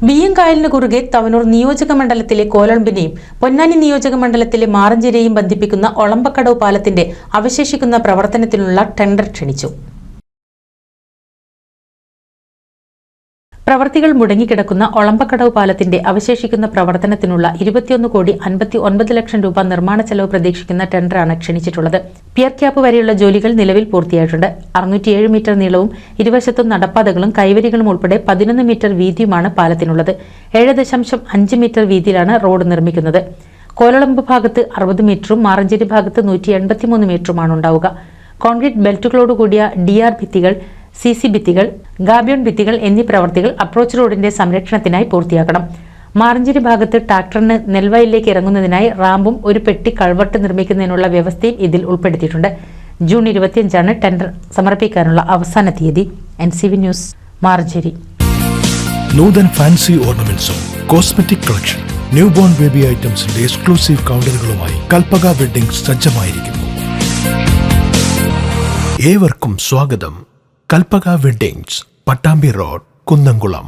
ബിയ്യംകായലിന് കുറുകെ തവനൂർ നിയോജക മണ്ഡലത്തിലെ കോലളമ്പിനെയും പൊന്നാനി നിയോജക മണ്ഡലത്തിലെ മാറഞ്ചേരിയെയും ബന്ധിപ്പിക്കുന്ന ഒളമ്പക്കടവ് പാലത്തിന്റെ അവശേഷിക്കുന്ന പ്രവർത്തനത്തിനുള്ള ടെൻഡർ ക്ഷണിച്ചു. പ്രവർത്തികൾ മുടങ്ങിക്കിടക്കുന്ന ഒളമ്പക്കടവ് പാലത്തിന്റെ അവശേഷിക്കുന്ന പ്രവർത്തനത്തിനുള്ള 21,59,00,000 രൂപ നിർമ്മാണ ചെലവ് പ്രതീക്ഷിക്കുന്ന ടെൻഡറാണ് ക്ഷണിച്ചിട്ടുള്ളത്. പിയർ ക്യാപ്പ് വരെയുള്ള ജോലികൾ നിലവിൽ പൂർത്തിയായിട്ടുണ്ട്. 607 മീറ്റർ നീളവും ഇരുവശത്തും നടപ്പാതകളും കൈവരികളും ഉൾപ്പെടെ 11 മീറ്റർ വീതിയുമാണ് പാലത്തിനുള്ളത്. 7.5 മീറ്റർ വീതിയിലാണ് റോഡ് നിർമ്മിക്കുന്നത്. കോലളമ്പ് ഭാഗത്ത് 60 മീറ്ററും മാറഞ്ചേരി ഭാഗത്ത് 183 മീറ്ററുമാണ് ഉണ്ടാവുക. കോൺക്രീറ്റ് ബെൽറ്റുകളോടുകൂടിയ DR ഭിത്തികൾ, CC ഭിത്തികൾ, ഗാബിയോൺ ഭിത്തികൾ എന്നീ പ്രവർത്തികൾ അപ്രോച്ച് റോഡിന്റെ സംരക്ഷണത്തിനായി പൂർത്തിയാക്കണം. മാറഞ്ചേരി ഭാഗത്ത് ട്രാക്ടറിന് നെൽവയലിലേക്ക് ഇറങ്ങുന്നതിനായി റാമ്പും ഒരു പെട്ടി കൾവർട്ട് നിർമ്മിക്കുന്നതിനുള്ള വ്യവസ്ഥയും ഇതിൽ ഉൾപ്പെടുത്തിയിട്ടുണ്ട്. ജൂൺ 25 ടെൻഡർ സമർപ്പിക്കാനുള്ള അവസാന തീയതി. NCV news, Maranchery. Nuthan fancy ഓർണമെന്റ്സും cosmetic collection, new born baby ഐറ്റംസിന്റെ എക്സ്ക്ലൂസീവ് കൗണ്ടറുകളുമായി കൽപ്പക വെഡ്ഡിംഗ്സ് സജ്ജമായിരിക്കുന്നു. ഏവർക്കും സ്വാഗതം. Kalpaka weddings, Pattambi road, Kunnamkulam.